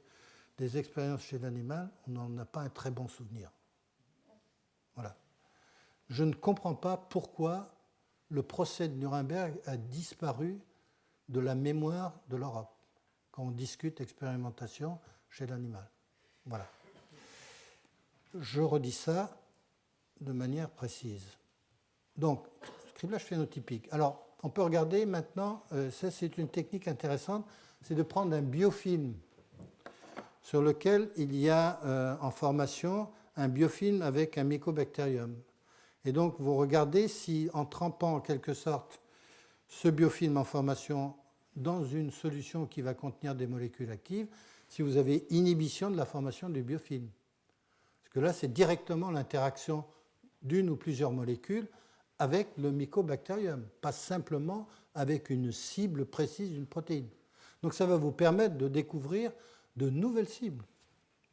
des expériences chez l'animal, on n'en a pas un très bon souvenir. Voilà. Je ne comprends pas pourquoi le procès de Nuremberg a disparu de la mémoire de l'Europe quand on discute expérimentation chez l'animal. Voilà. Je redis ça de manière précise. Donc, criblage phénotypique. Alors, on peut regarder maintenant, ça c'est une technique intéressante, c'est de prendre un biofilm sur lequel il y a en formation un biofilm avec un mycobacterium. Et donc, vous regardez si, en trempant en quelque sorte ce biofilm en formation dans une solution qui va contenir des molécules actives, si vous avez inhibition de la formation du biofilm. Parce que là, c'est directement l'interaction d'une ou plusieurs molécules avec le mycobacterium, pas simplement avec une cible précise d'une protéine. Donc ça va vous permettre de découvrir de nouvelles cibles.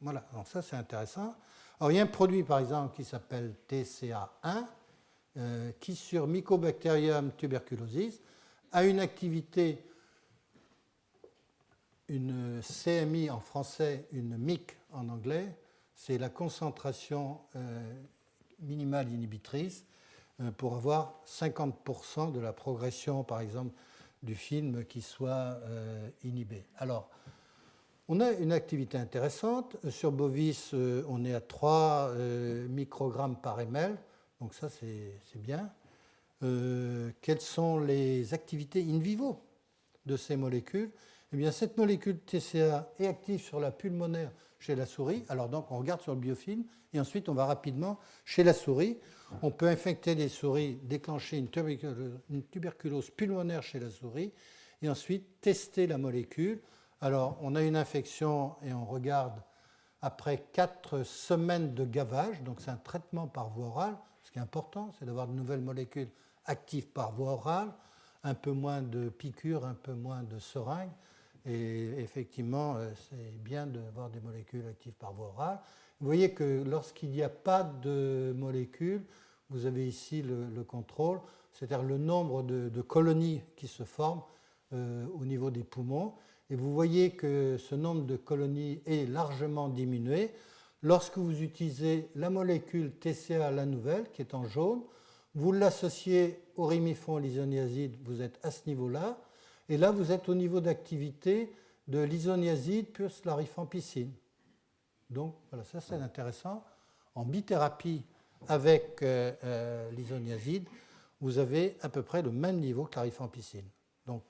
Voilà, donc ça c'est intéressant. Alors il y a un produit par exemple qui s'appelle TCA1 qui sur Mycobacterium tuberculosis a une activité, une CMI en français, une MIC en anglais, c'est la concentration minimale inhibitrice pour avoir 50% de la progression, par exemple, du film qui soit inhibé. Alors, on a une activité intéressante. Sur Bovis, on est à 3 microgrammes par ml, donc ça, c'est bien. Quelles sont les activités in vivo de ces molécules? Eh bien, cette molécule TCA est active sur la pulmonaire chez la souris. Alors donc, on regarde sur le biofilm et ensuite, on va rapidement chez la souris. On peut infecter les souris, déclencher une tuberculose pulmonaire chez la souris et ensuite tester la molécule. Alors, on a une infection et on regarde après 4 semaines de gavage. Donc, c'est un traitement par voie orale. Ce qui est important, c'est d'avoir de nouvelles molécules actives par voie orale, un peu moins de piqûres, un peu moins de seringues. Et effectivement, c'est bien d'avoir des molécules actives par voie orale. Vous voyez que lorsqu'il n'y a pas de molécules, vous avez ici le contrôle, c'est-à-dire le nombre de colonies qui se forment au niveau des poumons. Et vous voyez que ce nombre de colonies est largement diminué lorsque vous utilisez la molécule TCA, la nouvelle, qui est en jaune. Vous l'associez au rimifon l'isoniazide, vous êtes à ce niveau-là. Et là, vous êtes au niveau d'activité de l'isoniazide plus la rifampicine. Donc, voilà, ça c'est intéressant. En bithérapie avec l'isoniazide, vous avez à peu près le même niveau que la rifampicine. Donc,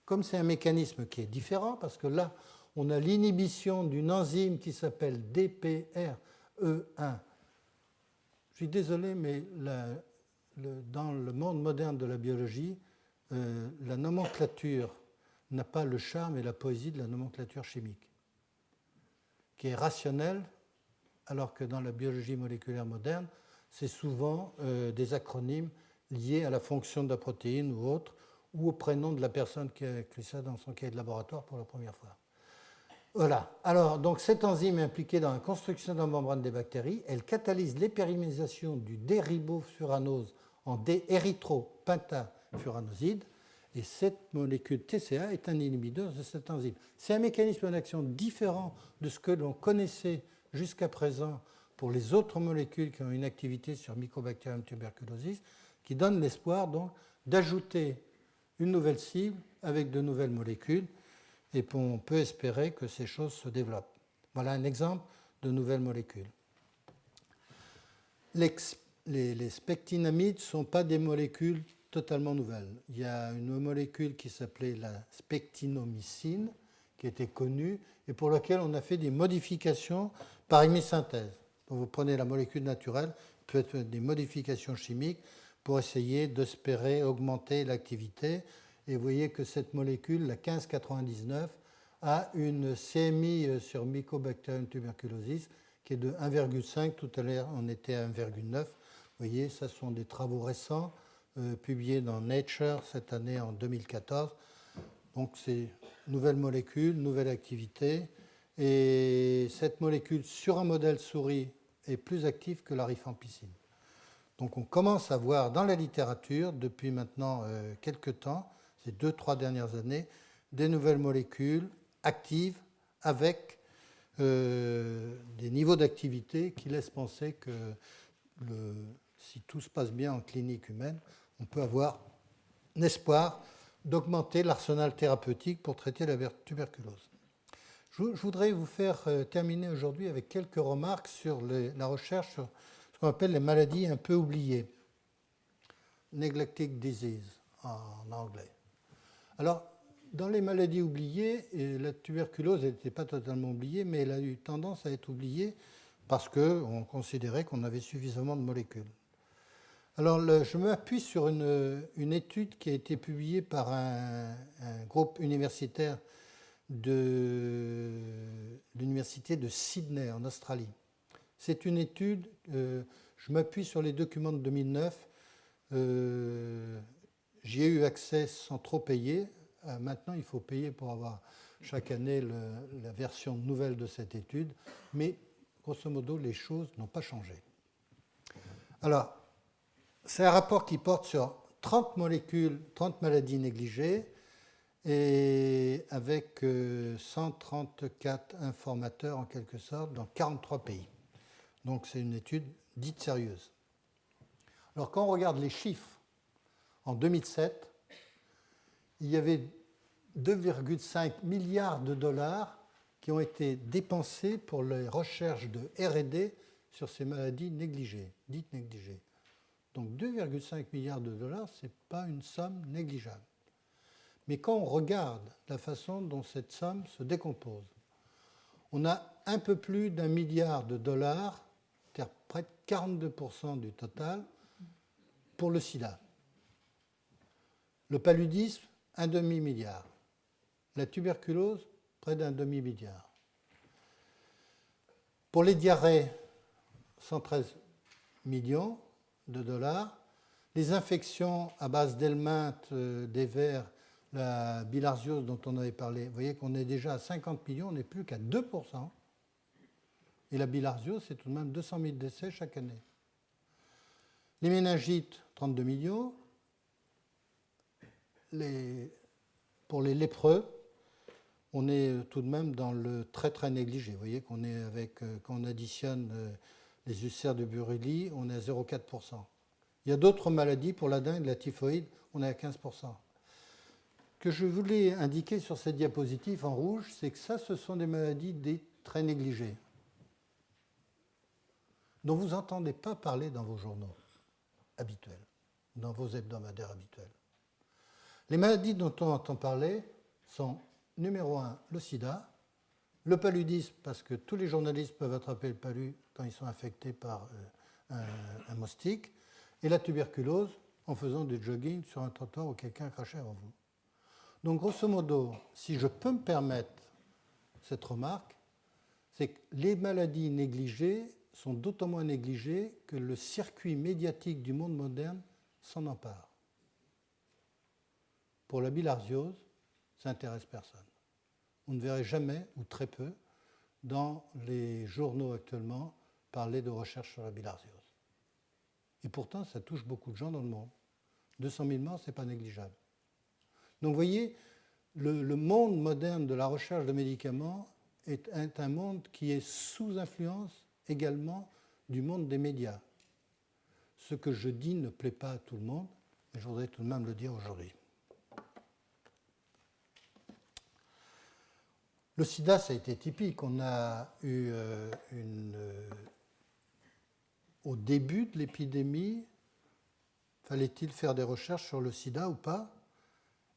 comme c'est un mécanisme qui est différent, parce que là, on a l'inhibition d'une enzyme qui s'appelle DPRE1. Je suis désolé, mais dans le monde moderne de la biologie, la nomenclature n'a pas le charme et la poésie de la nomenclature chimique, qui est rationnelle, alors que dans la biologie moléculaire moderne, c'est souvent des acronymes liés à la fonction de la protéine ou autre, ou au prénom de la personne qui a écrit ça dans son cahier de laboratoire pour la première fois. Voilà. Alors, donc, cette enzyme est impliquée dans la construction de la membrane des bactéries. Elle catalyse l'épérimérisation du déribofuranose en d'érythropentafuranoside. Et cette molécule TCA est un inhibiteur de cette enzyme. C'est un mécanisme d'action différent de ce que l'on connaissait jusqu'à présent pour les autres molécules qui ont une activité sur Mycobacterium tuberculosis, qui donne l'espoir donc d'ajouter une nouvelle cible avec de nouvelles molécules. Et on peut espérer que ces choses se développent. Voilà un exemple de nouvelles molécules. Les spectinamides ne sont pas des molécules totalement nouvelles. Il y a une molécule qui s'appelait la spectinomycine, qui était connue, et pour laquelle on a fait des modifications par hémisynthèse. Quand vous prenez la molécule naturelle, peut être des modifications chimiques pour essayer d'espérer augmenter l'activité. Et vous voyez que cette molécule, la 1599, a une CMI sur Mycobacterium tuberculosis qui est de 1,5. Tout à l'heure, on était à 1,9. Vous voyez, ce sont des travaux récents publiés dans Nature cette année en 2014. Donc, c'est nouvelle molécule, nouvelle activité. Et cette molécule, sur un modèle souris, est plus active que la rifampicine. Donc, on commence à voir dans la littérature, depuis maintenant quelques temps, ces 2-3 dernières années, des nouvelles molécules actives avec des niveaux d'activité qui laissent penser que si tout se passe bien en clinique humaine, on peut avoir un espoir d'augmenter l'arsenal thérapeutique pour traiter la tuberculose. Je voudrais vous faire terminer aujourd'hui avec quelques remarques sur la recherche sur ce qu'on appelle les maladies un peu oubliées. Neglected disease en anglais. Alors, dans les maladies oubliées, la tuberculose n'était pas totalement oubliée, mais elle a eu tendance à être oubliée parce qu'on considérait qu'on avait suffisamment de molécules. Alors, je m'appuie sur une étude qui a été publiée par un groupe universitaire de l'université de Sydney en Australie. C'est une étude, je m'appuie sur les documents de 2009, j'y ai eu accès sans trop payer. Maintenant, il faut payer pour avoir chaque année la version nouvelle de cette étude, mais grosso modo, les choses n'ont pas changé. Alors, c'est un rapport qui porte sur 30 molécules, 30 maladies négligées, et avec 134 informateurs en quelque sorte dans 43 pays. Donc c'est une étude dite sérieuse. Alors quand on regarde les chiffres, en 2007, il y avait 2,5 milliards de dollars qui ont été dépensés pour les recherches de R&D sur ces maladies négligées, dites négligées. Donc 2,5 milliards de dollars, ce n'est pas une somme négligeable. Mais quand on regarde la façon dont cette somme se décompose, on a un peu plus d'1 milliard de dollars, c'est-à-dire près de 42% du total, pour le sida. Le paludisme, un demi-milliard. La tuberculose, près d'un demi-milliard. Pour les diarrhées, 113 millions de dollars. Les infections à base d'helminthes, des vers, la bilharziose dont on avait parlé, vous voyez qu'on est déjà à 50 millions, on n'est plus qu'à 2%. Et la bilharziose, c'est tout de même 200 000 décès chaque année. Les méningites, 32 millions. Pour les lépreux, on est tout de même dans le très très négligé. Vous voyez qu'on est avec, quand on additionne les ulcères de Buruli, on est à 0,4%. Il y a d'autres maladies, pour la dengue, la typhoïde, on est à 15%. Ce que je voulais indiquer sur cette diapositive en rouge, c'est que ça, ce sont des maladies très négligées, dont vous n'entendez pas parler dans vos journaux habituels, dans vos hebdomadaires habituels. Les maladies dont on entend parler sont, numéro 1, le sida, le paludisme, parce que tous les journalistes peuvent attraper le palud quand ils sont infectés par un moustique, et la tuberculose en faisant du jogging sur un trottoir où quelqu'un crachait avant vous. Donc, grosso modo, si je peux me permettre cette remarque, c'est que les maladies négligées sont d'autant moins négligées que le circuit médiatique du monde moderne s'en empare. Pour la bilharziose, ça n'intéresse personne. On ne verrait jamais, ou très peu, dans les journaux actuellement, parler de recherche sur la bilharziose. Et pourtant, ça touche beaucoup de gens dans le monde. 200 000 morts, ce n'est pas négligeable. Donc vous voyez, le monde moderne de la recherche de médicaments est un monde qui est sous influence également du monde des médias. Ce que je dis ne plaît pas à tout le monde, mais je voudrais tout de même le dire aujourd'hui. Le sida, ça a été typique. On a eu au début de l'épidémie, fallait-il faire des recherches sur le sida ou pas?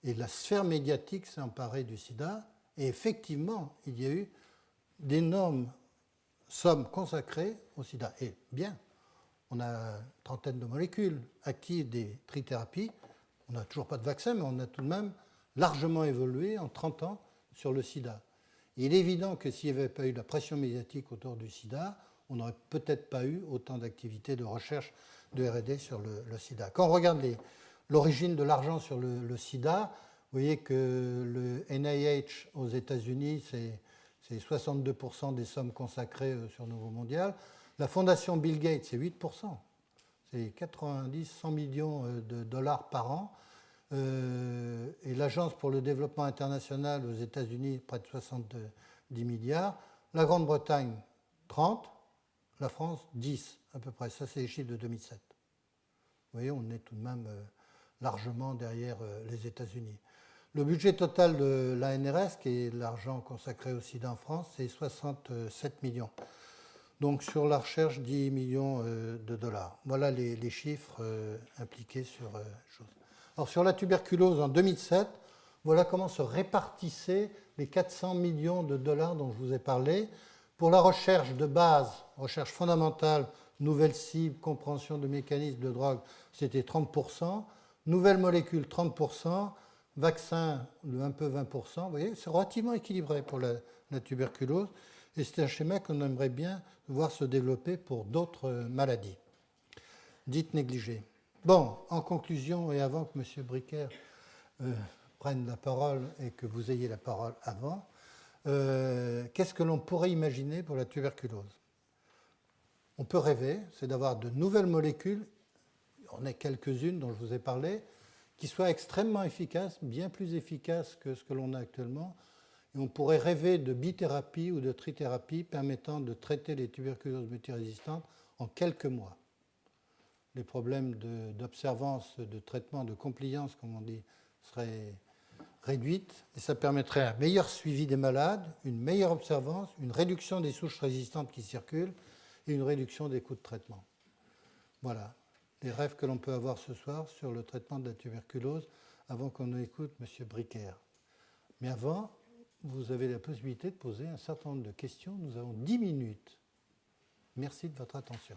Et la sphère médiatique s'est emparée du sida. Et effectivement, il y a eu d'énormes sommes consacrées au sida. Et bien, on a une trentaine de molécules actives des trithérapies. On n'a toujours pas de vaccin, mais on a tout de même largement évolué en 30 ans sur le sida. Et il est évident que s'il n'y avait pas eu la pression médiatique autour du sida, on n'aurait peut-être pas eu autant d'activités de recherche de R&D sur le sida. Quand on regarde l'origine de l'argent sur le sida, vous voyez que le NIH aux États-Unis, c'est 62% des sommes consacrées sur Nouveau Mondial. La fondation Bill Gates, c'est 8%. C'est 90-100 millions de dollars par an. Et l'Agence pour le développement international aux États-Unis, près de 70 milliards. La Grande-Bretagne, 30. La France, 10 à peu près. Ça, c'est les chiffres de 2007. Vous voyez, on est tout de même largement derrière les États-Unis. Le budget total de l'ANRS, qui est l'argent consacré au sida en France, c'est 67 millions. Donc sur la recherche, 10 millions de dollars. Voilà les chiffres impliqués sur chose. Alors sur la tuberculose en 2007, voilà comment se répartissaient les 400 millions de dollars dont je vous ai parlé. Pour la recherche de base, recherche fondamentale, nouvelles cibles, compréhension de mécanismes de drogue, c'était 30%. Nouvelles molécules, 30%. Vaccins, un peu 20%. Vous voyez, c'est relativement équilibré pour la tuberculose. Et c'est un schéma qu'on aimerait bien voir se développer pour d'autres maladies, dites négligées. Bon, en conclusion, et avant que M. Bricker prenne la parole et que vous ayez la parole avant, qu'est-ce que l'on pourrait imaginer pour la tuberculose? On peut rêver, c'est d'avoir de nouvelles molécules, on a quelques-unes dont je vous ai parlé, qui soient extrêmement efficaces, bien plus efficaces que ce que l'on a actuellement. Et on pourrait rêver de bithérapie ou de trithérapie permettant de traiter les tuberculoses multirésistantes en quelques mois. Les problèmes d'observance, de traitement, de compliance, comme on dit, seraient réduits et ça permettrait un meilleur suivi des malades, une meilleure observance, une réduction des souches résistantes qui circulent et une réduction des coûts de traitement. Voilà les rêves que l'on peut avoir ce soir sur le traitement de la tuberculose avant qu'on écoute M. Bricker. Mais avant, vous avez la possibilité de poser un certain nombre de questions. Nous avons 10 minutes. Merci de votre attention.